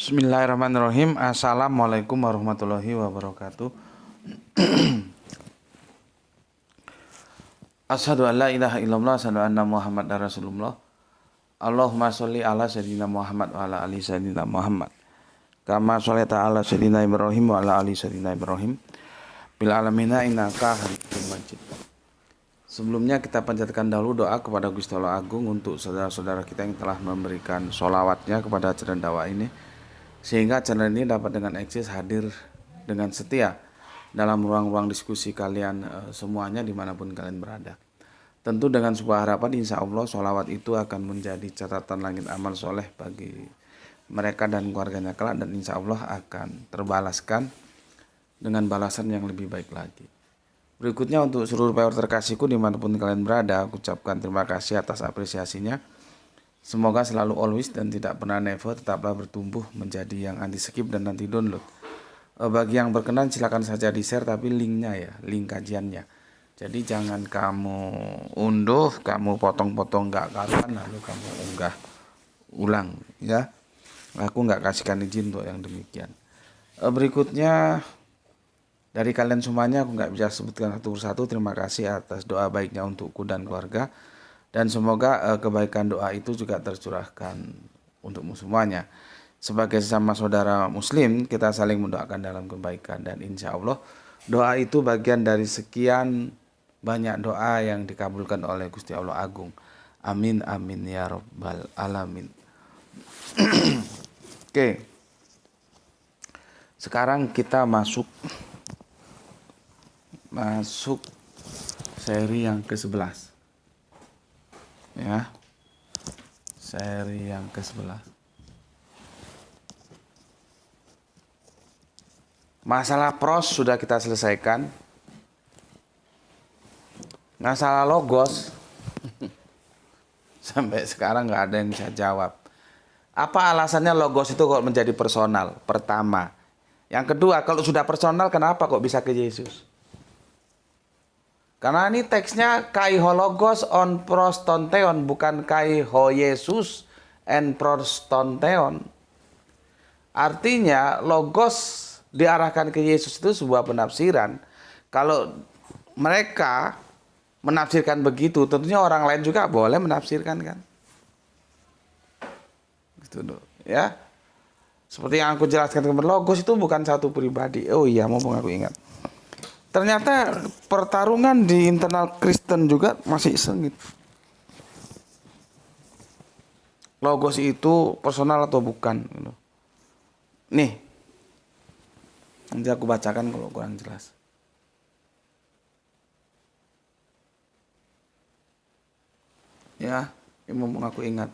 Bismillahirrahmanirrahim. Assalamualaikum warahmatullahi wabarakatuh. Asyhadu an la ilaha illallah, asyhadu anna Muhammadar Rasulullah. Allahumma sholli ala sayyidina Muhammad wa ala ali sayyidina Muhammad. Kama sholaita ala sayyidina Ibrahim wa ala ali sayyidina Ibrahim. Bil alamina innaka Hamidum Majid. Sebelumnya kita panjatkan dahulu doa kepada Gusti Allah Agung untuk saudara-saudara kita yang telah memberikan sholawatnya kepada channel dakwah ini, sehingga channel ini dapat dengan eksis hadir dengan setia dalam ruang-ruang diskusi kalian semuanya dimanapun kalian berada. Tentu dengan sebuah harapan insya Allah sholawat itu akan menjadi catatan langit amal soleh bagi mereka dan keluarganya kelak, dan insya Allah akan terbalaskan dengan balasan yang lebih baik lagi. Berikutnya untuk seluruh viewer terkasihku dimanapun kalian berada, aku ucapkan terima kasih atas apresiasinya. Semoga selalu always dan tidak pernah never tetaplah bertumbuh menjadi yang anti skip dan anti download. Bagi yang berkenan silakan saja di share, tapi linknya ya, link kajiannya. Jadi jangan kamu unduh, kamu potong-potong nggak karuan lalu kamu unggah ulang ya. Aku nggak kasihkan izin untuk yang demikian. Berikutnya dari kalian semuanya aku nggak bisa sebutkan satu persatu. Terima kasih atas doa baiknya untukku dan keluarga, dan semoga kebaikan doa itu juga tercurahkan untukmu semuanya. Sebagai sesama saudara muslim, kita saling mendoakan dalam kebaikan, dan insya Allah doa itu bagian dari sekian banyak doa yang dikabulkan oleh Gusti Allah Agung. Amin amin ya rabbal alamin. Oke. Sekarang kita masuk seri yang ke-11 ya, seri yang ke-11. Masalah pros sudah kita selesaikan. Masalah logos sampai sekarang nggak ada yang bisa jawab. Apa alasannya logos itu kok menjadi personal? Pertama. Yang kedua, kalau sudah personal kenapa kok bisa ke Yesus? Karena ini teksnya kai hologos on prostonteon, bukan kai ho Yesus and prostonteon. Artinya logos diarahkan ke Yesus itu sebuah penafsiran. Kalau mereka menafsirkan begitu, tentunya orang lain juga boleh menafsirkan kan. Gitu loh, ya. Seperti yang aku jelaskan kemarin, logos itu bukan satu pribadi. Oh iya, mumpung aku ingat. Ternyata pertarungan di internal Kristen juga masih sengit. Logos itu personal atau bukan? Nih, nanti aku bacakan kalau kurang jelas. Ya, mumpung aku ingat.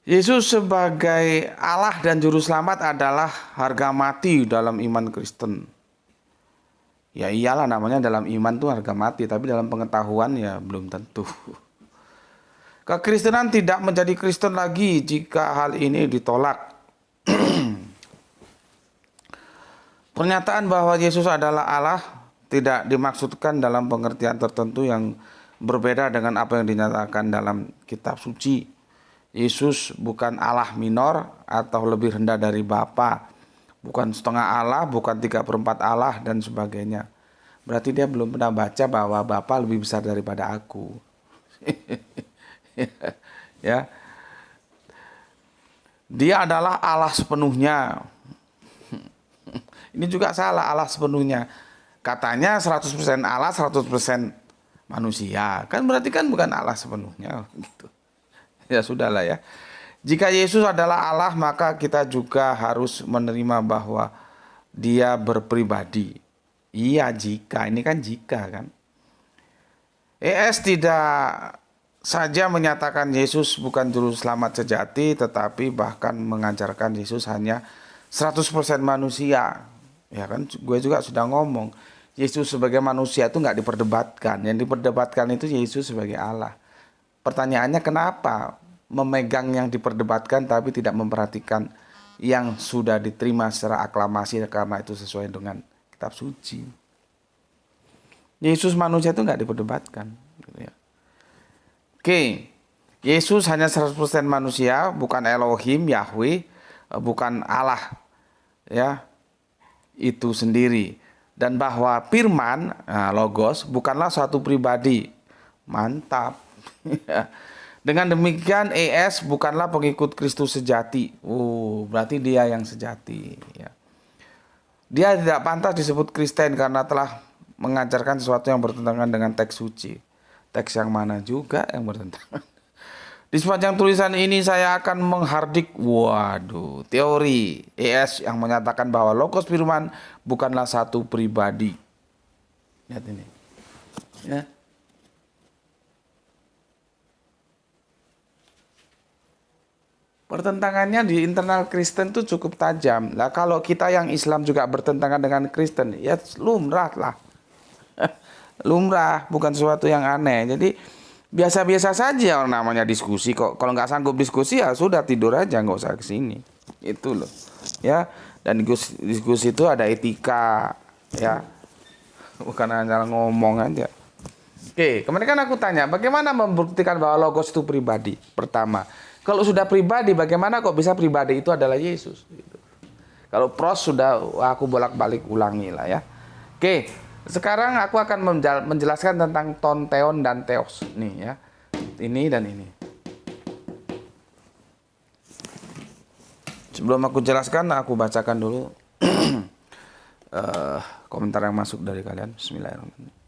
Yesus sebagai Allah dan Juru Selamat adalah harga mati dalam iman Kristen. Ya iyalah, namanya dalam iman tuh harga mati, tapi dalam pengetahuan ya belum tentu. Kekristenan tidak menjadi Kristen lagi jika hal ini ditolak. Pernyataan bahwa Yesus adalah Allah tidak dimaksudkan dalam pengertian tertentu yang berbeda dengan apa yang dinyatakan dalam kitab suci. Yesus bukan Allah minor atau lebih rendah dari Bapa, bukan setengah Allah, bukan 3/4 Allah dan sebagainya. Berarti dia belum pernah baca bahwa Bapa lebih besar daripada aku. Ya. Dia adalah Allah sepenuhnya. Ini juga salah, Allah sepenuhnya. Katanya 100% Allah, 100% manusia. Kan berarti kan bukan Allah sepenuhnya gitu. Ya sudahlah ya. Jika Yesus adalah Allah, maka kita juga harus menerima bahwa dia berpribadi. Iya, jika. Ini kan jika kan. ES tidak saja menyatakan Yesus bukan juru selamat sejati, tetapi bahkan mengajarkan Yesus hanya 100% manusia. Ya kan, gue juga sudah ngomong. Yesus sebagai manusia itu nggak diperdebatkan. Yang diperdebatkan itu Yesus sebagai Allah. Pertanyaannya kenapa memegang yang diperdebatkan tapi tidak memperhatikan yang sudah diterima secara aklamasi karena itu sesuai dengan kitab suci. Yesus manusia itu nggak diperdebatkan. Gitu ya. Oke, Yesus hanya 100% manusia, bukan Elohim, Yahweh. bukan Allah ya itu sendiri, dan bahwa firman logos bukanlah suatu pribadi. Mantap. Dengan demikian ES bukanlah pengikut Kristus sejati. Berarti dia yang sejati ya. Dia tidak pantas disebut Kristen karena telah mengajarkan sesuatu yang bertentangan dengan teks suci. Teks yang mana juga yang bertentangan. Di sepanjang tulisan ini saya akan menghardik teori ES yang menyatakan bahwa logos firman bukanlah satu pribadi. Lihat ini. Ya. Pertentangannya di internal Kristen tuh cukup tajam. Lah kalau kita yang Islam juga bertentangan dengan Kristen, ya lumrah lah. Lumrah, bukan sesuatu yang aneh. Jadi biasa-biasa saja orang namanya diskusi kok. Kalau nggak sanggup diskusi ya sudah tidur aja, nggak usah kesini. Itu loh. Ya, dan diskusi itu ada etika, ya. Bukan hanya ngomong aja. Oke, kemudian kan aku tanya, bagaimana membuktikan bahwa logos itu pribadi? Pertama, kalau sudah pribadi, bagaimana kok bisa pribadi itu adalah Yesus? Gitu. Kalau pros sudah aku bolak-balik ulangi lah ya. Oke, sekarang aku akan menjelaskan tentang tonteon dan theos. Nih ya, ini dan ini. Sebelum aku jelaskan, aku bacakan dulu komentar yang masuk dari kalian. Bismillahirrahmanirrahim.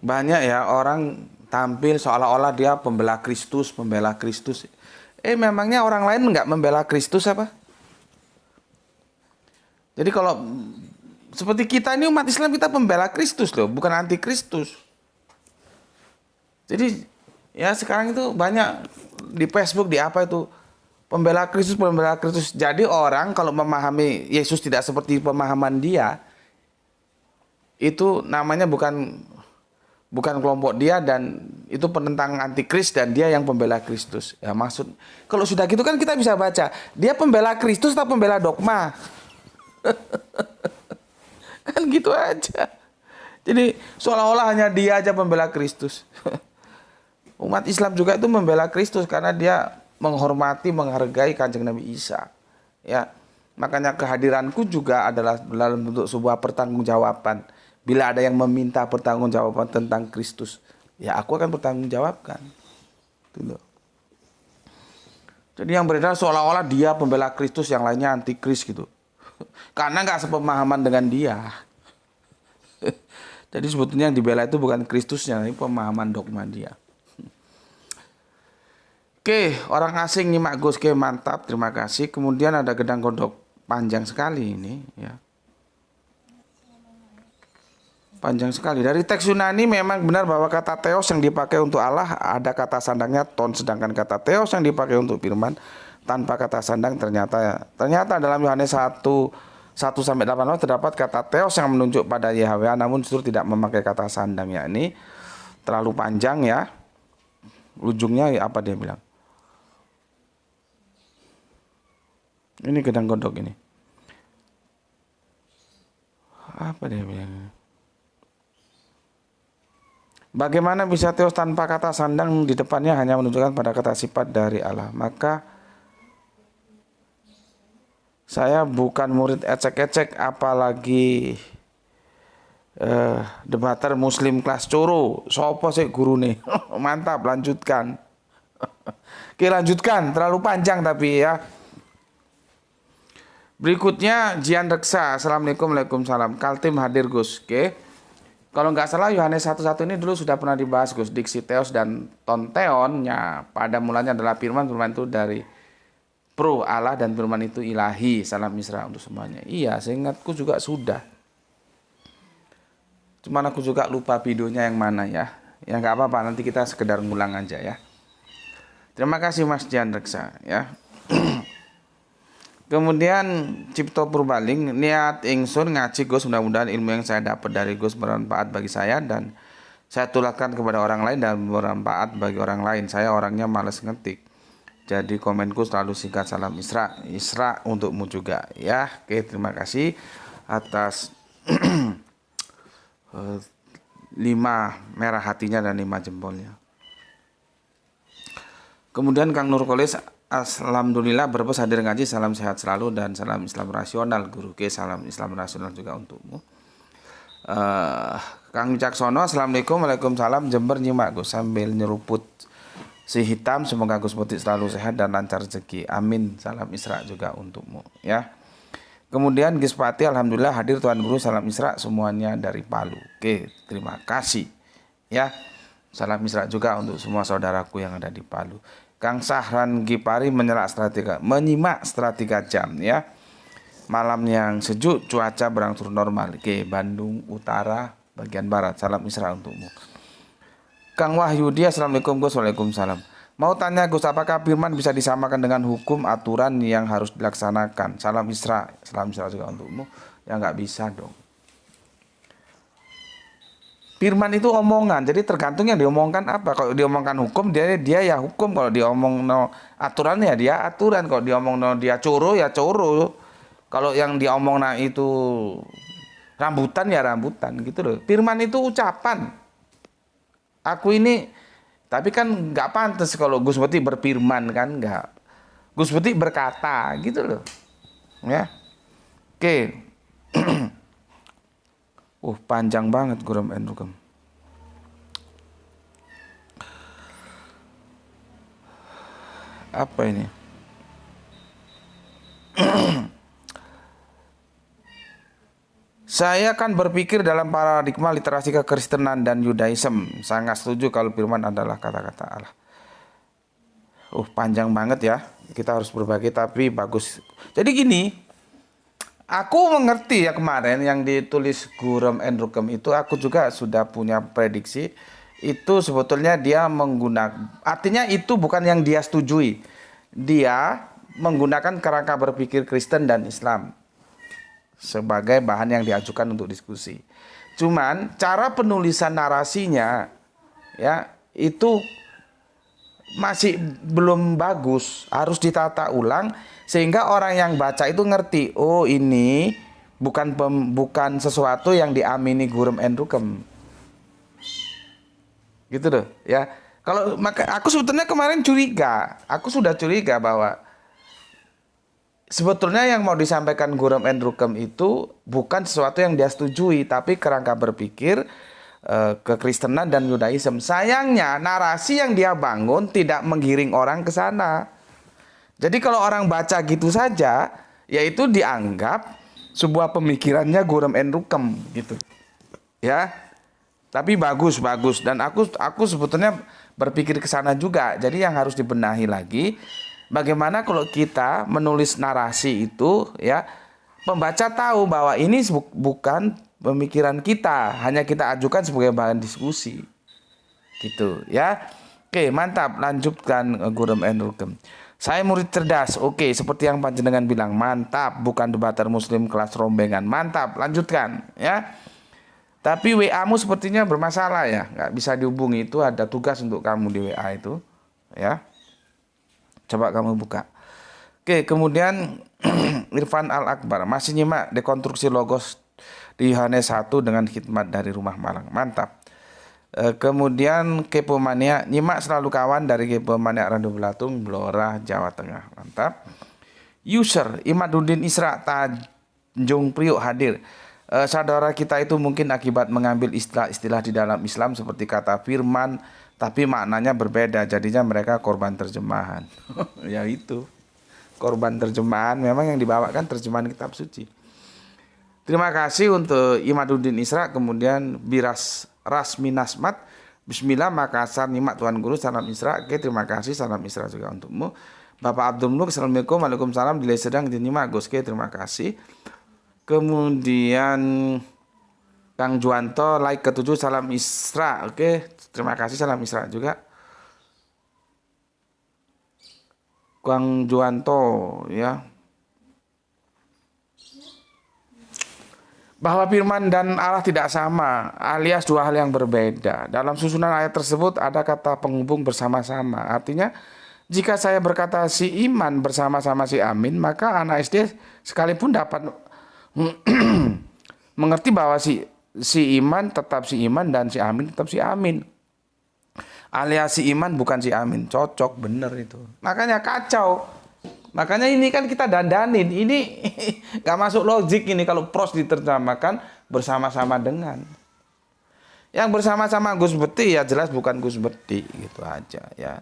Banyak ya orang tampil seolah-olah dia pembela Kristus. Memangnya orang lain nggak membela Kristus apa? Jadi kalau seperti kita ini umat Islam, kita pembela Kristus loh, bukan anti Kristus. Jadi ya sekarang itu banyak di Facebook, di apa itu, pembela Kristus. Jadi orang kalau memahami Yesus tidak seperti pemahaman dia, itu namanya bukan kelompok dia, dan itu penentang antikris, dan dia yang pembela Kristus. Ya maksud, kalau sudah gitu kan kita bisa baca, dia pembela Kristus atau pembela dogma? Kan gitu aja. Jadi seolah-olah hanya dia aja pembela Kristus. Umat Islam juga itu membela Kristus karena dia menghormati, menghargai Kanjeng Nabi Isa. Ya, makanya kehadiranku juga adalah dalam bentuk sebuah pertanggungjawaban. Bila ada yang meminta pertanggungjawaban tentang Kristus, ya aku akan bertanggungjawabkan. Gitu. Jadi yang beredar seolah-olah dia pembela Kristus, yang lainnya antikris gitu. Karena nggak sepemahaman dengan dia. Jadi sebetulnya yang dibela itu bukan Kristusnya, tapi pemahaman dogma dia. Oke, orang asing nyimak Gus, oke mantap, terima kasih. Kemudian ada gedang godok panjang sekali ini, ya. Panjang sekali. Dari teks Yunani memang benar bahwa kata theos yang dipakai untuk Allah ada kata sandangnya ton, sedangkan kata theos yang dipakai untuk firman tanpa kata sandang ternyata dalam Yohanes 1:1-18 terdapat kata theos yang menunjuk pada Yahweh, namun justru tidak memakai kata sandang. Ya, ini terlalu panjang ya. Ujungnya apa dia bilang? Ini gedang godok ini. Apa dia bilang? Bagaimana bisa theos tanpa kata sandang di depannya hanya menunjukkan pada kata sifat dari Allah? Maka saya bukan murid ecek-ecek, apalagi debater muslim kelas coro. Sopo sih guru nih? Mantap, lanjutkan. Oke, lanjutkan. Terlalu panjang tapi ya. Berikutnya Jian Reksa. Assalamualaikum, waalaikumsalam. Kaltim hadir Gus. Oke. Kalau nggak salah Yohanes 1:1 ini dulu sudah pernah dibahas Gus. Diksi theos dan tonteonnya pada mulanya adalah firman itu dari pro Allah, dan firman itu ilahi. Salam Misra untuk semuanya. Iya, seingatku juga sudah. Cuman aku juga lupa videonya yang mana ya. Ya nggak apa-apa, nanti kita sekedar ngulang aja ya. Terima kasih Mas Jian Reksa ya. Kemudian Cipto Purbaling, niat ingsun ngaji Gus, mudah-mudahan ilmu yang saya dapat dari Gus bermanfaat bagi saya dan saya tularkan kepada orang lain dan bermanfaat bagi orang lain. Saya orangnya malas ngetik. Jadi komenku selalu singkat salam Isra. Isra untukmu juga ya. Oke, terima kasih atas 5 merah hatinya dan 5 jempolnya. Kemudian Kang Nurkolis, alhamdulillah berbes hadir ngaji, salam sehat selalu dan salam Islam rasional. Guru K, salam Islam rasional juga untukmu. Kang Wicaksono, assalamualaikum, waalaikumsalam. Jember nyimak Gus sambil nyeruput si hitam, semoga Gus Putih selalu sehat dan lancar rezeki. Amin. Salam Isra juga untukmu ya. Kemudian Gus Pati, alhamdulillah hadir Tuan Guru, salam Isra semuanya dari Palu. Oke, terima kasih ya. Salam Isra juga untuk semua saudaraku yang ada di Palu. Kang Sahran Gipari menyimak setelah 3 jam ya. Malam yang sejuk, cuaca berangsur normal. Oke, Bandung Utara bagian barat. Salam Isra untukmu. Kang Wahyudi, assalamualaikum Gus. Waalaikumsalam. Mau tanya Gus, apakah firman bisa disamakan dengan hukum aturan yang harus dilaksanakan? Salam Isra. Salam Isra juga untukmu. Ya nggak bisa dong. Firman itu omongan, jadi tergantung yang diomongkan apa. Kalau diomongkan hukum, dia ya hukum. Kalau diomong aturan ya dia aturan. Kalau diomong dia coro ya coro. Kalau yang diomong itu rambutan ya rambutan gitu loh. Firman itu ucapan. Aku ini, tapi kan nggak pantas kalau Gus Putih berfirman kan nggak. Gus Putih berkata gitu loh. Ya, oke. Panjang banget Guram and Rukam. Apa ini? Saya kan berpikir dalam paradigma literasi kekristenan dan Yudaism. Sangat setuju kalau firman adalah kata-kata Allah. Panjang banget ya. Kita harus berbagi tapi bagus. Jadi gini, aku mengerti ya kemarin yang ditulis Guram and Rukam itu, aku juga sudah punya prediksi. Itu sebetulnya dia menggunakan, artinya itu bukan yang dia setujui. Dia menggunakan kerangka berpikir Kristen dan Islam sebagai bahan yang diajukan untuk diskusi. Cuman cara penulisan narasinya ya itu masih belum bagus, harus ditata ulang sehingga orang yang baca itu ngerti, oh ini bukan sesuatu yang diamini Guram and Rukam. Gitu loh ya. Kalau aku sebetulnya kemarin aku sudah curiga bahwa sebetulnya yang mau disampaikan Guram and Rukam itu bukan sesuatu yang dia setujui, tapi kerangka berpikir kekristenan dan Yudaism. Sayangnya narasi yang dia bangun tidak menggiring orang ke sana. Jadi kalau orang baca gitu saja, yaitu dianggap sebuah pemikirannya Guram and Rukam gitu. Ya. Tapi bagus dan aku sebetulnya berpikir ke sana juga. Jadi yang harus dibenahi lagi, bagaimana kalau kita menulis narasi itu ya, pembaca tahu bahwa ini bukan pemikiran kita, hanya kita ajukan sebagai bahan diskusi. Gitu ya. Oke, mantap. Lanjutkan Guram and Rukam. Saya murid cerdas. Oke, seperti yang panjenengan bilang, mantap. Bukan debater muslim kelas rombengan. Mantap, lanjutkan ya. Tapi WA-mu sepertinya bermasalah ya, nggak bisa dihubungi. Itu ada tugas untuk kamu di WA itu ya. Coba kamu buka. Oke, kemudian Irfan Al-Akbar masih nyimak dekonstruksi logos di Yohanes 1 dengan khidmat dari Rumah Malang. Mantap. Kemudian Kepo Mania, nyimak selalu kawan dari Kepo Mania Radio Belatung, Blora, Jawa Tengah. Mantap. User Imaduddin Isra Tanjung Priok hadir. Saudara kita itu mungkin akibat mengambil istilah-istilah di dalam Islam seperti kata firman, tapi maknanya berbeda, jadinya mereka korban terjemahan. Ya itu, korban terjemahan. Memang yang dibawakan terjemahan kitab suci. Terima kasih untuk Imaduddin Isra. Kemudian Biras Rasmi Nasmat, Bismillah Makassar, nyimak Tuan Guru, salam Isra. Oke, terima kasih, salam Isra juga untukmu. Bapak Abdul Muluk, assalamualaikum, waalaikumsalam. Delay sedang dinyimak Gus. Oke, terima kasih. Kemudian Kang Juanto like ke-7, salam Isra. Oke, terima kasih, salam Isra juga. Kang Juanto ya. Bahwa firman dan Allah tidak sama, alias dua hal yang berbeda. Dalam susunan ayat tersebut ada kata penghubung bersama-sama. Artinya Jika saya berkata si Iman bersama-sama si Amin, maka anak SD sekalipun dapat mengerti bahwa si Iman tetap si Iman dan si Amin tetap si Amin. Alias si Iman bukan si Amin. Cocok, bener itu. Makanya kacau. Makanya ini kan kita dandanin. Ini gak masuk logik ini kalau pros diterjemahkan bersama-sama dengan. Yang bersama-sama Gus Bekti ya jelas bukan Gus Bekti, gitu aja ya.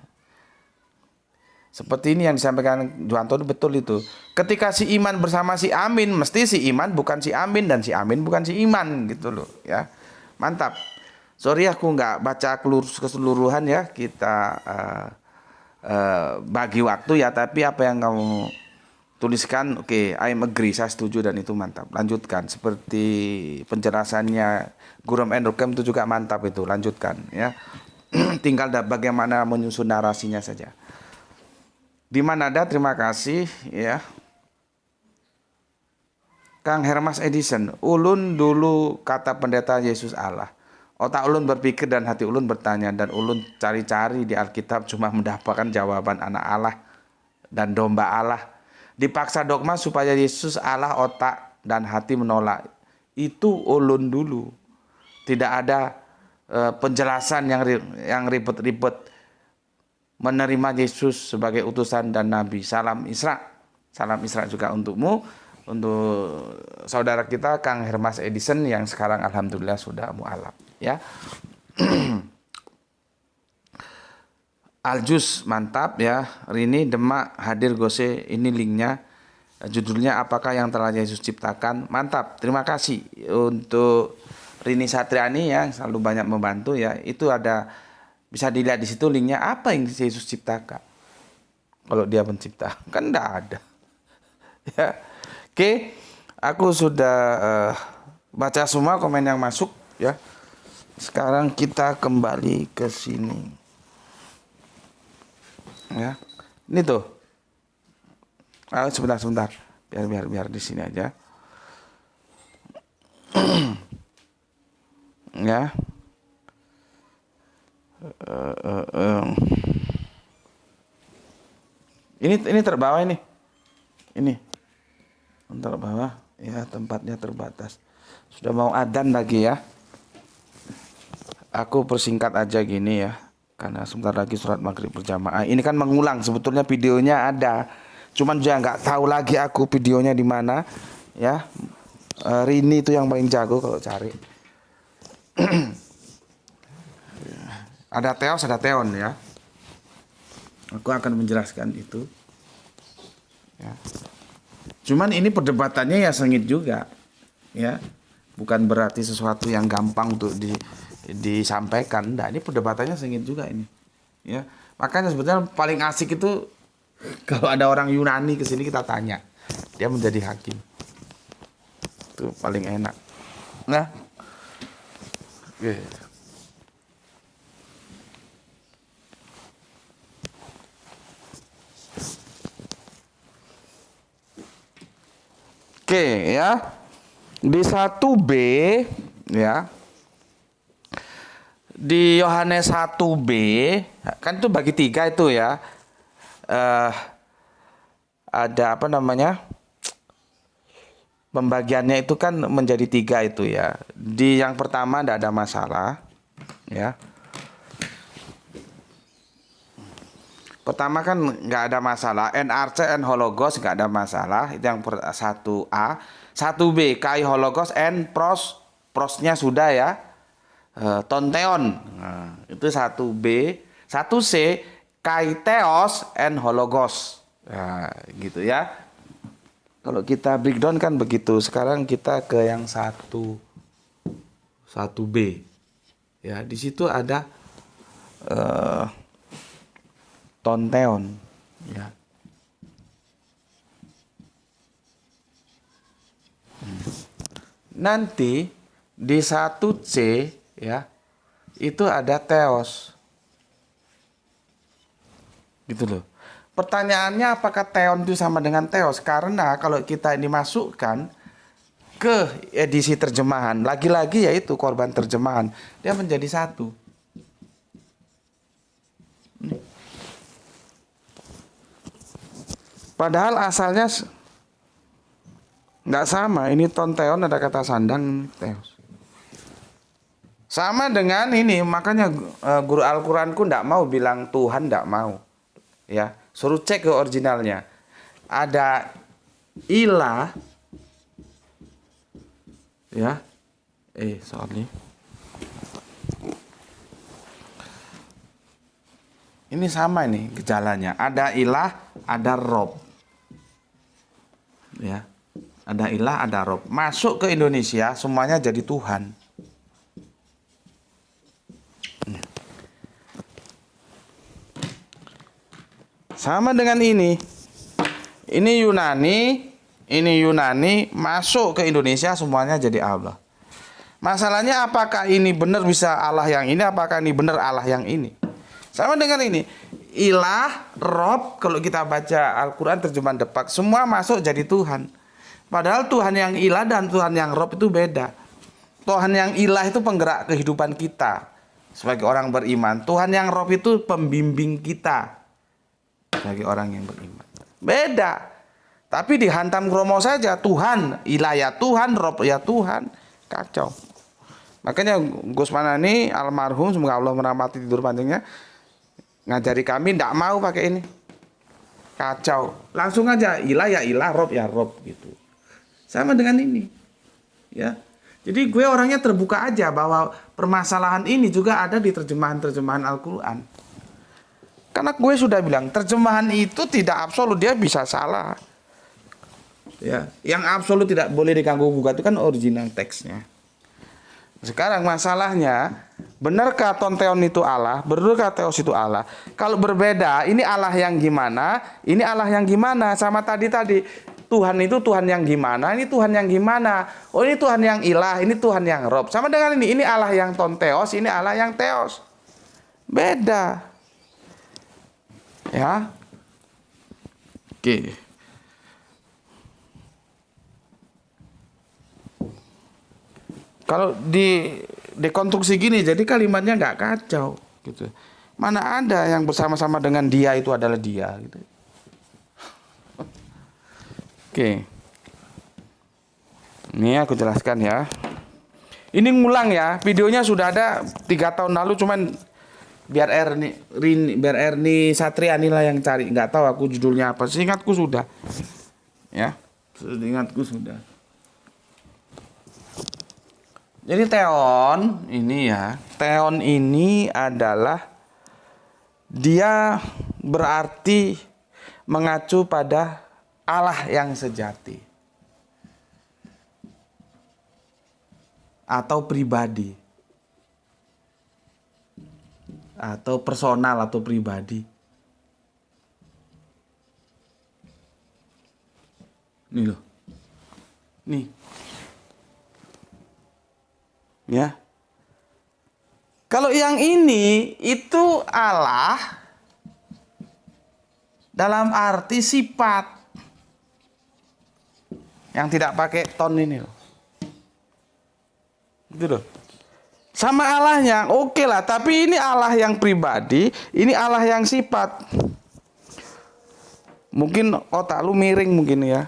Seperti ini yang disampaikan Juwanto betul itu. Ketika si Iman bersama si Amin, mesti si Iman bukan si Amin dan si Amin bukan si Iman, gitu loh ya. Mantap. Sorry aku nggak baca keseluruhan ya. Kita bagi waktu ya. Tapi apa yang kamu tuliskan, oke, I'm agree, saya setuju dan itu mantap. Lanjutkan. Seperti penjelasannya Gurum Endrokem itu juga mantap itu. Lanjutkan ya. Tinggal bagaimana menyusun narasinya saja. Di mana ada, terima kasih ya. Kang Hermas Edison, ulun dulu kata pendeta Yesus Allah. Otak ulun berpikir dan hati ulun bertanya, dan ulun cari-cari di Alkitab cuma mendapatkan jawaban anak Allah dan domba Allah. Dipaksa dogma supaya Yesus Allah, otak dan hati menolak. Itu ulun dulu. Tidak ada penjelasan yang ribet-ribet. Menerima Yesus sebagai utusan dan nabi. Salam Isra. Salam Isra juga untukmu, untuk saudara kita Kang Hermas Edison yang sekarang alhamdulillah sudah mualaf ya. Aljus mantap ya. Rini Demak hadir Gose, ini linknya. Judulnya apakah yang telah Yesus ciptakan? Mantap. Terima kasih untuk Rini Satriani yang selalu banyak membantu ya. Itu ada, bisa dilihat di situ linknya, apa yang Yesus ciptakan. Kalau dia pencipta, kan enggak ada. Ya. Oke, aku sudah baca semua komen yang masuk ya. Sekarang kita kembali ke sini. Ya. Ini tuh. Sebentar. Biar di sini aja. Ya. Ini terbawah ini. Ini. Terbawah ya, tempatnya terbatas. Sudah mau adzan lagi ya. Aku persingkat aja gini ya. Karena sebentar lagi sholat maghrib berjamaah. Ini kan mengulang, sebetulnya videonya ada. Cuman juga nggak tahu lagi aku videonya di mana ya. Rini itu yang paling jago kalau cari. Ada Teos, ada Teon ya. Aku akan menjelaskan itu. Ya. Cuman ini perdebatannya ya sengit juga. Ya. Bukan berarti sesuatu yang gampang untuk disampaikan. Nah, ini perdebatannya sengit juga ini. Ya. Makanya sebetulnya paling asik itu kalau ada orang Yunani ke sini kita tanya. Dia menjadi hakim. Itu paling enak. Nah. Oke. Oke ya. Di 1B ya. Di Yohanes 1B kan itu bagi 3 itu ya. Ada apa namanya? Pembagiannya itu kan menjadi 3 itu ya. Di yang pertama tidak ada masalah ya. Pertama kan nggak ada masalah, NRC N Hologos nggak ada masalah, itu yang 1A. 1B Kai Hologos N prosnya sudah ya, Tonteon, nah, itu 1B. 1C Kai Theos N Hologos, nah, gitu ya. Kalau kita breakdown kan begitu. Sekarang kita ke yang 1B ya, di situ ada Tonteon ya. Nanti di 1C ya, itu ada Theos. Gitu loh. Pertanyaannya apakah Theon itu sama dengan Theos? Karena kalau kita ini masukkan ke edisi terjemahan, lagi-lagi yaitu korban terjemahan, dia menjadi satu. Padahal asalnya nggak sama. Ini tonteon ada kata sandang, teos. Sama dengan ini, makanya guru Al-Quranku nggak mau bilang Tuhan, nggak mau. Ya, suruh cek ke originalnya. Ada ilah, ya. Sorry. Ini sama nih gejalanya. Ada ilah, ada rob. Ya. Ada ilah, ada rob. Masuk ke Indonesia semuanya jadi Tuhan. Sama dengan ini. Ini Yunani masuk ke Indonesia semuanya jadi Allah. Masalahnya apakah ini benar bisa Allah yang ini, apakah ini benar Allah yang ini? Sama dengan ini. Ilah, Rob, kalau kita baca Al-Quran terjemahan Depak, semua masuk jadi Tuhan. Padahal Tuhan yang ilah dan Tuhan yang Rob itu beda. Tuhan yang ilah itu penggerak kehidupan kita sebagai orang beriman. Tuhan yang Rob itu pembimbing kita sebagai orang yang beriman. Beda. Tapi dihantam kromo saja. Tuhan, ilah ya Tuhan, Rob ya Tuhan. Kacau. Makanya Gus Manani almarhum, semoga Allah merahmati tidur panjangnya, ngajari kami tidak mau pakai ini. Kacau. Langsung aja ilah ya ilah, Rob ya Rob gitu. Sama dengan ini. Ya. Jadi gue orangnya terbuka aja bahwa permasalahan ini juga ada di terjemahan-terjemahan Al-Quran. Karena gue sudah bilang terjemahan itu tidak absolut, dia bisa salah. Ya, yang absolut tidak boleh diganggu gugat itu kan original teksnya. Sekarang masalahnya, benarkah tonteon itu Allah? Benarkah teos itu Allah? Kalau berbeda, ini Allah yang gimana? Ini Allah yang gimana? Sama tadi Tuhan itu Tuhan yang gimana? Ini Tuhan yang gimana? Oh, ini Tuhan yang ilah, ini Tuhan yang Rob. Sama dengan ini Allah yang tonteos, ini Allah yang teos. Beda. Ya. Oke. Kalau dekonstruksi gini, jadi kalimatnya nggak kacau, gitu. Mana ada yang bersama-sama dengan dia itu adalah dia, gitu. Oke. Ini aku jelaskan ya. Ini ngulang ya, videonya sudah ada 3 tahun lalu, cuman biar Erni Satriani lah yang cari, nggak tahu aku judulnya apa. Seingatku sudah, ya, seingatku sudah. Jadi teon ini ya, teon ini adalah dia berarti mengacu pada Allah yang sejati atau pribadi. Atau personal atau pribadi. Nih loh. Nih. Ya. Kalau yang ini itu Allah dalam arti sifat. Yang tidak pakai ton ini loh. Gitu loh. Sama Allahnya, oke lah. Tapi ini Allah yang pribadi, ini Allah yang sifat. Mungkin otak lu miring mungkin ya.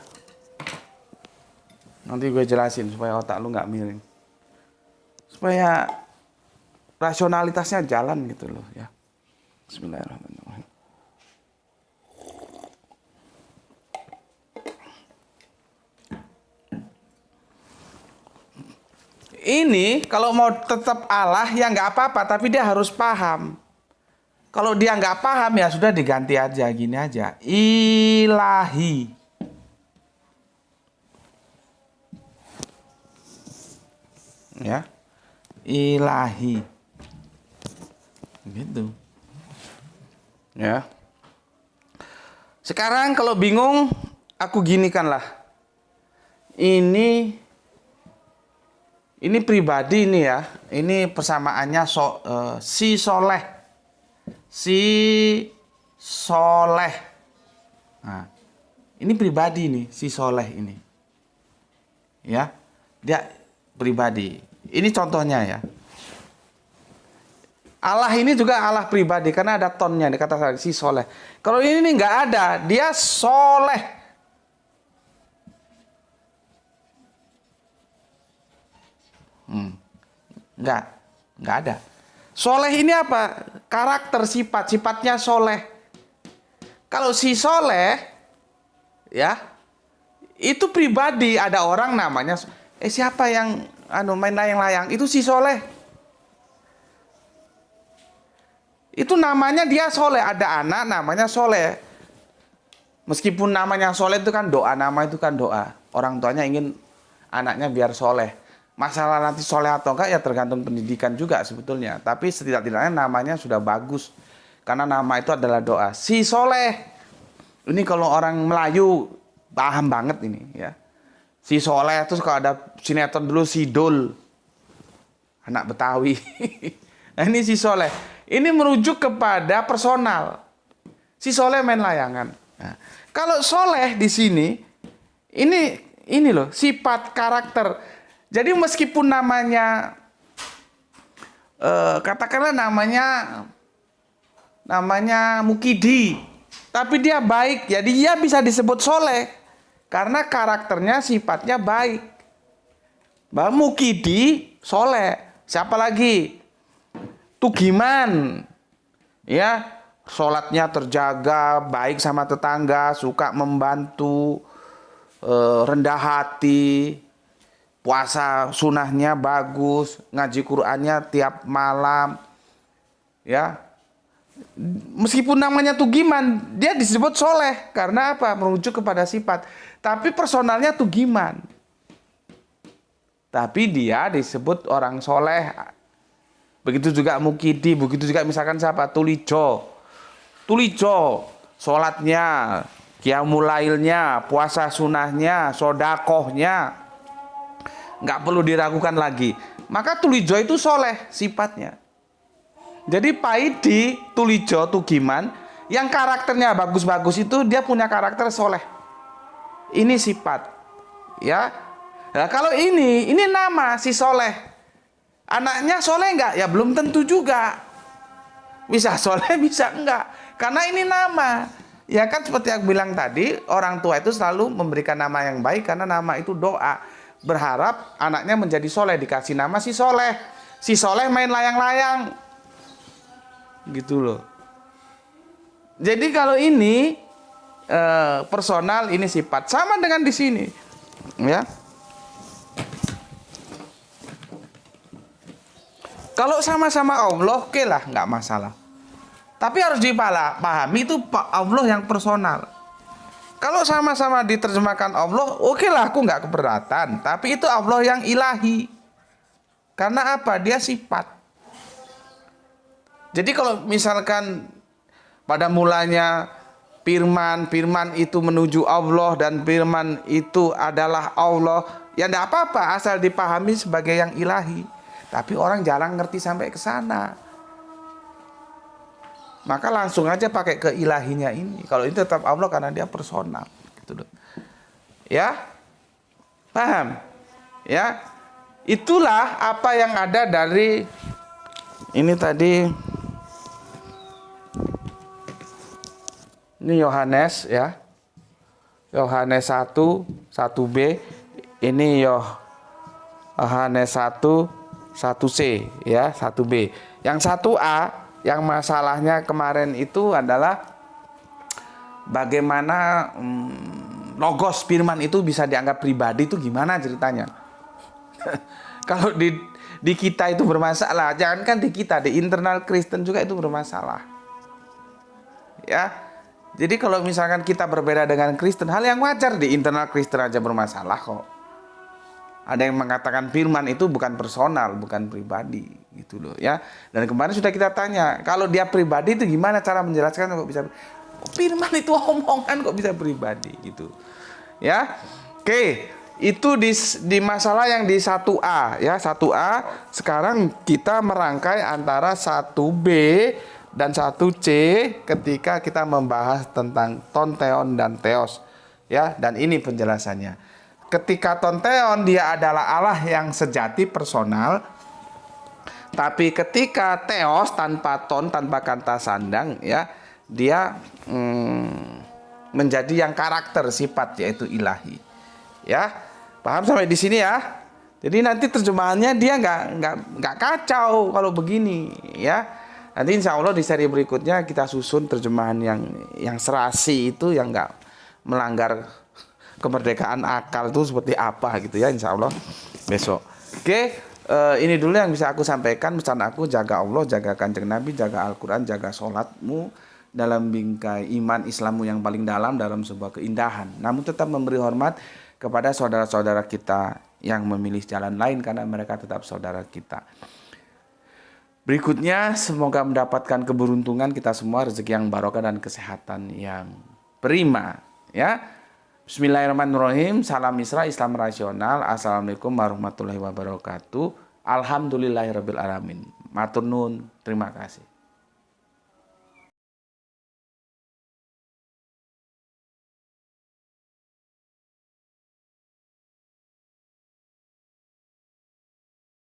Nanti gue jelasin supaya otak lu nggak miring. Supaya rasionalitasnya jalan gitu loh ya. Bismillahirrahmanirrahim. Ini kalau mau tetap Allah ya nggak apa-apa, tapi dia harus paham. Kalau dia nggak paham ya sudah diganti aja gini aja. Ilahi. Ya. Ilahi. Gitu. Ya. Sekarang kalau bingung aku ginikanlah. Ini pribadi ini ya. Ini persamaannya si soleh. Si soleh. Nah, ini pribadi nih, si soleh ini. Ya. Dia pribadi. Ini contohnya ya. Allah ini juga Allah pribadi karena ada tonnya di kata si soleh. Kalau ini nggak ada, dia soleh. Nggak ada. Soleh ini apa? Karakter, sifatnya soleh. Kalau si soleh, ya, itu pribadi. Ada orang namanya, siapa yang main layang-layang? Itu si soleh. Itu namanya dia soleh. Ada anak namanya soleh. Meskipun namanya soleh itu kan doa, nama itu kan doa. Orang tuanya ingin anaknya biar soleh. Masalah nanti soleh atau enggak ya tergantung pendidikan juga sebetulnya. Tapi setidak-tidaknya namanya sudah bagus. Karena nama itu adalah doa. Si soleh. Ini kalau orang Melayu paham banget ini ya. Si soleh, terus kalau ada sinetron dulu si Dul. Anak Betawi. Nah ini si soleh. Ini merujuk kepada personal. Si soleh main layangan. Nah, kalau soleh di sini, ini loh sifat karakter. Jadi meskipun namanya katakanlah namanya Mukidi, tapi dia baik, jadi dia bisa disebut soleh karena karakternya sifatnya baik. Mbak Mukidi soleh. Siapa lagi? Tugiman, ya, sholatnya terjaga, baik sama tetangga, suka membantu, rendah hati. Puasa sunahnya bagus, ngaji Qur'annya tiap malam, ya. Meskipun namanya Tugiman, dia disebut soleh karena apa? Merujuk kepada sifat. Tapi personalnya Tugiman. Tapi dia disebut orang soleh. Begitu juga Mukidi, begitu juga misalkan siapa? Tulijo, sholatnya, qiyamul lailnya, puasa sunahnya, sodakohnya. Nggak perlu diragukan lagi. Maka Tulijo itu soleh sifatnya. Jadi Paidi, Tulijo, Tugiman yang karakternya bagus-bagus itu dia punya karakter soleh. Ini sifat, ya. Nah, kalau ini nama si soleh. Anaknya soleh nggak? Ya belum tentu juga. Bisa soleh, bisa enggak. Karena ini nama. Ya kan seperti yang bilang tadi, orang tua itu selalu memberikan nama yang baik karena nama itu doa. Berharap anaknya menjadi soleh, dikasih nama si soleh. Si soleh main layang-layang, gitu loh. Jadi kalau ini personal, ini sifat, sama dengan di sini, ya. Kalau sama-sama Allah, oke lah, nggak masalah. Tapi harus dipahami itu Allah yang personal. Kalau sama-sama diterjemahkan Allah, oke lah aku nggak keberatan. Tapi itu Allah yang ilahi. Karena apa? Dia sifat. Jadi kalau misalkan pada mulanya firman itu menuju Allah dan firman itu adalah Allah, ya enggak apa-apa asal dipahami sebagai yang ilahi. Tapi orang jarang ngerti sampai ke sana. Maka langsung aja pakai keilahinya ini. Kalau ini tetap Allah karena dia personal, gitu loh. Ya? Paham? Ya? Itulah apa yang ada dari ini tadi. Ini Yohanes, ya. Yohanes 1, 1b. Ini Yohanes 1, 1c, ya, 1b. Yang 1a yang masalahnya kemarin itu adalah bagaimana logos firman itu bisa dianggap pribadi itu gimana ceritanya. Kalau di kita itu bermasalah, jangankan di kita, di internal Kristen juga itu bermasalah. Ya. Jadi kalau misalkan kita berbeda dengan Kristen, hal yang wajar, di internal Kristen aja bermasalah kok. Ada yang mengatakan firman itu bukan personal, bukan pribadi, gitu loh, ya. Dan kemarin sudah kita tanya, kalau dia pribadi itu gimana cara menjelaskan kok bisa firman itu omongan kok bisa pribadi, gitu. Ya. Oke, itu di masalah yang di 1A, ya, 1A. Sekarang kita merangkai antara 1B dan 1C ketika kita membahas tentang tonteon dan theos, ya, dan ini penjelasannya. Ketika tonteon dia adalah Allah yang sejati personal, Tapi ketika teos tanpa ton, tanpa kata sandang, ya, dia menjadi yang karakter sifat yaitu ilahi. Ya, paham sampai di sini ya? Jadi nanti terjemahannya dia nggak kacau kalau begini, ya. Nanti insya Allah di seri berikutnya kita susun terjemahan yang serasi itu, yang nggak melanggar kemerdekaan akal itu seperti apa gitu ya, insya Allah besok. Oke, ini dulu yang bisa aku sampaikan. Pesan aku, jaga Allah, jaga Kanjeng Nabi, jaga Al-Quran, jaga sholatmu dalam bingkai iman Islammu yang paling dalam sebuah keindahan. Namun tetap memberi hormat kepada saudara-saudara kita yang memilih jalan lain karena mereka tetap saudara kita. Berikutnya, semoga mendapatkan keberuntungan kita semua, rezeki yang barokah dan kesehatan yang prima. Ya, Bismillahirrahmanirrahim. Salam Isra, Islam rasional. Assalamualaikum warahmatullahi wabarakatuh. Alhamdulillahirabbil alamin. Matur nuwun. Terima kasih.